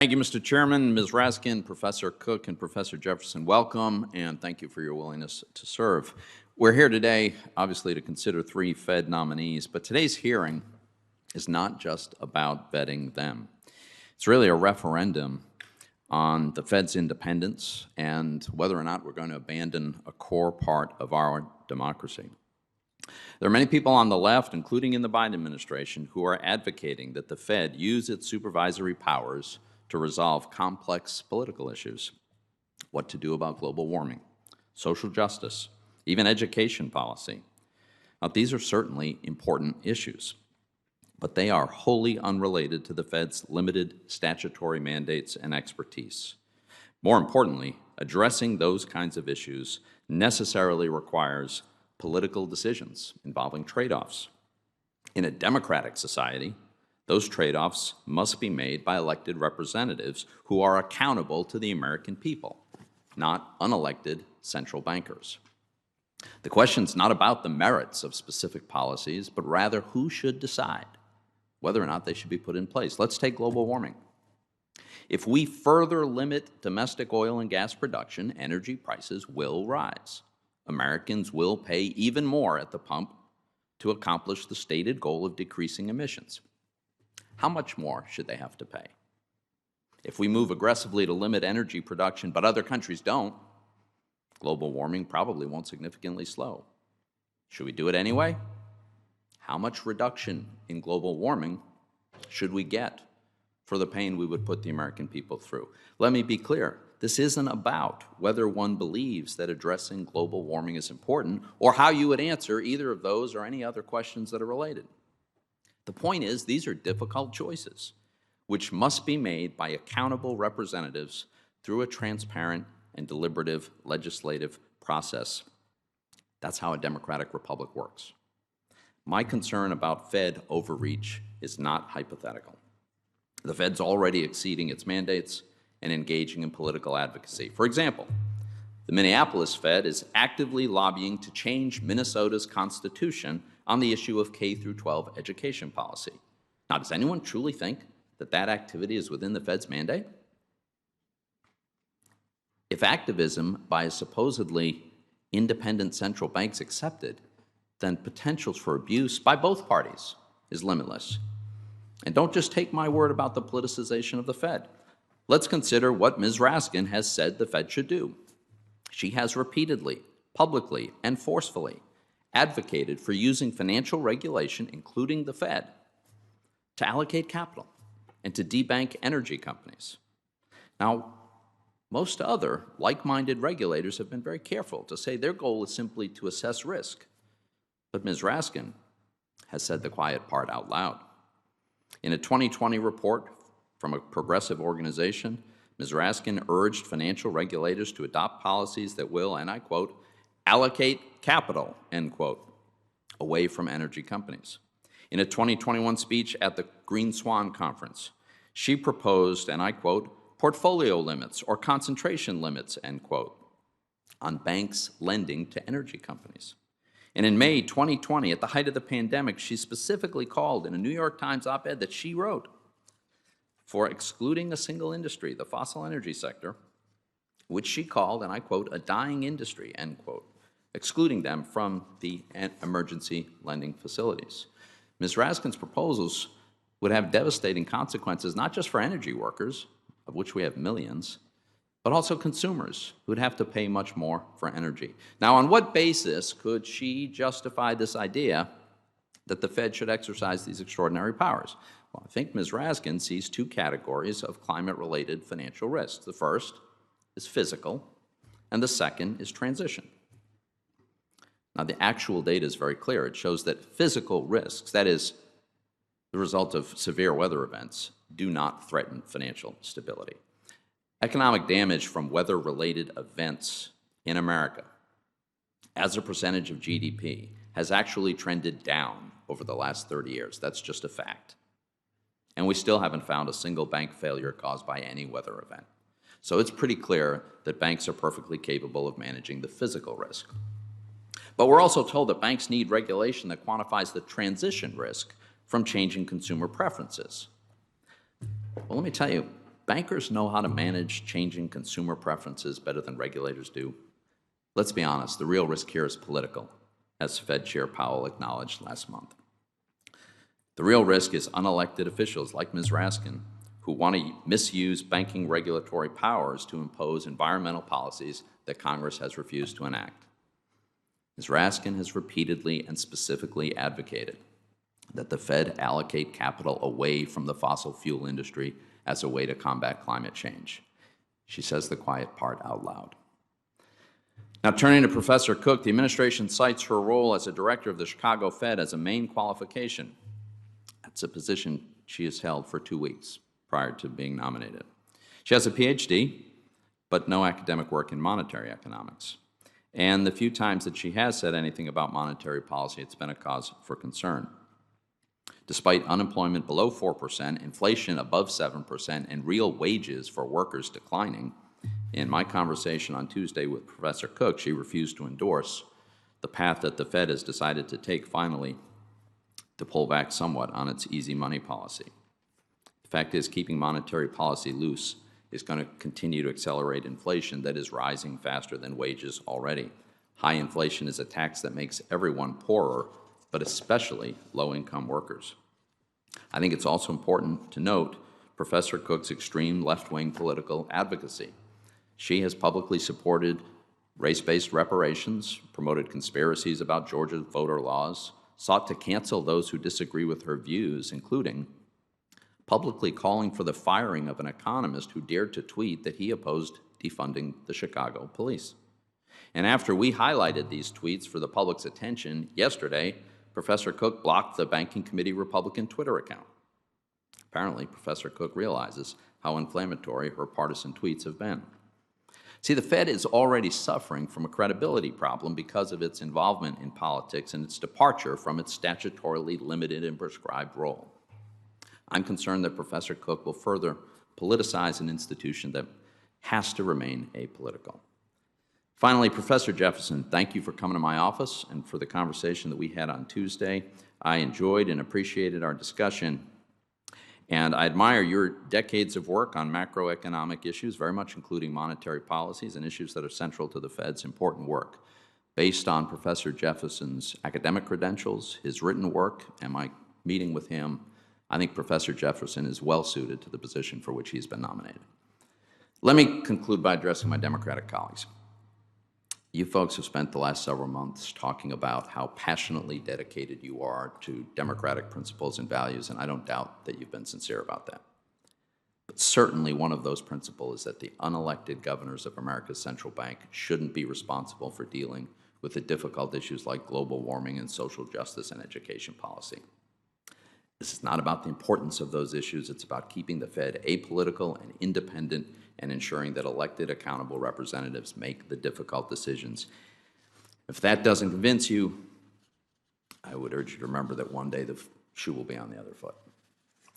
Thank you, Mr. Chairman, Ms. Raskin, Professor Cook, and Professor Jefferson. Welcome, and thank you for your willingness to serve. We're here today, obviously, to consider 3 Fed nominees, but today's hearing is not just about vetting them. It's really a referendum on the Fed's independence and whether or not we're going to abandon a core part of our democracy. There are many people on the left, including in the Biden administration, who are advocating that the Fed use its supervisory powers to resolve complex political issues. What to do about global warming, social justice, even education policy. Now, these are certainly important issues, but they are wholly unrelated to the Fed's limited statutory mandates and expertise. More importantly, addressing those kinds of issues necessarily requires political decisions involving trade-offs. In a democratic society, those trade-offs must be made by elected representatives who are accountable to the American people, not unelected central bankers. The question's not about the merits of specific policies, but rather who should decide whether or not they should be put in place. Let's take global warming. If we further limit domestic oil and gas production, energy prices will rise. Americans will pay even more at the pump to accomplish the stated goal of decreasing emissions. How much more should they have to pay? If we move aggressively to limit energy production, but other countries don't, global warming probably won't significantly slow. Should we do it anyway? How much reduction in global warming should we get for the pain we would put the American people through? Let me be clear. This isn't about whether one believes that addressing global warming is important or how you would answer either of those or any other questions that are related. The point is, these are difficult choices, which must be made by accountable representatives through a transparent and deliberative legislative process. That's how a democratic republic works. My concern about Fed overreach is not hypothetical. The Fed's already exceeding its mandates and engaging in political advocacy. For example, the Minneapolis Fed is actively lobbying to change Minnesota's constitution on the issue of K-12 education policy. Now, does anyone truly think that that activity is within the Fed's mandate? If activism by supposedly independent central banks accepted, then potentials for abuse by both parties is limitless. And don't just take my word about the politicization of the Fed. Let's consider what Ms. Raskin has said the Fed should do. She has repeatedly, publicly, and forcefully advocated for using financial regulation, including the Fed, to allocate capital and to debank energy companies. Now, most other like-minded regulators have been very careful to say their goal is simply to assess risk. But Ms. Raskin has said the quiet part out loud. In a 2020 report from a progressive organization, Ms. Raskin urged financial regulators to adopt policies that will, and I quote, allocate capital, end quote, away from energy companies. In a 2021 speech at the Green Swan Conference, she proposed, and I quote, portfolio limits or concentration limits, end quote, on banks lending to energy companies. And in May 2020, at the height of the pandemic, she specifically called in a New York Times op-ed that she wrote for excluding a single industry, the fossil energy sector, which she called, and I quote, a dying industry, end quote, excluding them from the emergency lending facilities. Ms. Raskin's proposals would have devastating consequences, not just for energy workers, of which we have millions, but also consumers who would have to pay much more for energy. Now, on what basis could she justify this idea that the Fed should exercise these extraordinary powers? Well, I think Ms. Raskin sees 2 categories of climate-related financial risks. The first is physical, and the second is transition. Now, the actual data is very clear. It shows that physical risks, that is, the result of severe weather events, do not threaten financial stability. Economic damage from weather-related events in America, as a percentage of GDP, has actually trended down over the last 30 years. That's just a fact. And we still haven't found a single bank failure caused by any weather event. So it's pretty clear that banks are perfectly capable of managing the physical risk. But we're also told that banks need regulation that quantifies the transition risk from changing consumer preferences. Well, let me tell you, bankers know how to manage changing consumer preferences better than regulators do? Let's be honest, the real risk here is political, as Fed Chair Powell acknowledged last month. The real risk is unelected officials like Ms. Raskin who want to misuse banking regulatory powers to impose environmental policies that Congress has refused to enact. Ms. Raskin has repeatedly and specifically advocated that the Fed allocate capital away from the fossil fuel industry as a way to combat climate change. She says the quiet part out loud. Now, turning to Professor Cook, the administration cites her role as a director of the Chicago Fed as a main qualification. That's a position she has held for 2 weeks prior to being nominated. She has a PhD, but no academic work in monetary economics. And the few times that she has said anything about monetary policy, it's been a cause for concern. Despite unemployment below 4%, inflation above 7%, and real wages for workers declining, in my conversation on Tuesday with Professor Cook, she refused to endorse the path that the Fed has decided to take finally to pull back somewhat on its easy money policy. The fact is, keeping monetary policy loose is going to continue to accelerate inflation that is rising faster than wages already. High inflation is a tax that makes everyone poorer, but especially low-income workers. I think it's also important to note Professor Cook's extreme left-wing political advocacy. She has publicly supported race-based reparations, promoted conspiracies about Georgia voter laws, sought to cancel those who disagree with her views, including publicly calling for the firing of an economist who dared to tweet that he opposed defunding the Chicago police. And after we highlighted these tweets for the public's attention yesterday, Professor Cook blocked the Banking Committee Republican Twitter account. Apparently, Professor Cook realizes how inflammatory her partisan tweets have been. See, the Fed is already suffering from a credibility problem because of its involvement in politics and its departure from its statutorily limited and prescribed role. I'm concerned that Professor Cook will further politicize an institution that has to remain apolitical. Finally, Professor Jefferson, thank you for coming to my office and for the conversation that we had on Tuesday. I enjoyed and appreciated our discussion, and I admire your decades of work on macroeconomic issues, very much including monetary policies and issues that are central to the Fed's important work. Based on Professor Jefferson's academic credentials, his written work, and my meeting with him, I think Professor Jefferson is well suited to the position for which he's been nominated. Let me conclude by addressing my Democratic colleagues. You folks have spent the last several months talking about how passionately dedicated you are to democratic principles and values, and I don't doubt that you've been sincere about that. But certainly one of those principles is that the unelected governors of America's central bank shouldn't be responsible for dealing with the difficult issues like global warming and social justice and education policy. This is not about the importance of those issues. It's about keeping the Fed apolitical and independent and ensuring that elected, accountable representatives make the difficult decisions. If that doesn't convince you, I would urge you to remember that one day the shoe will be on the other foot.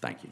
Thank you.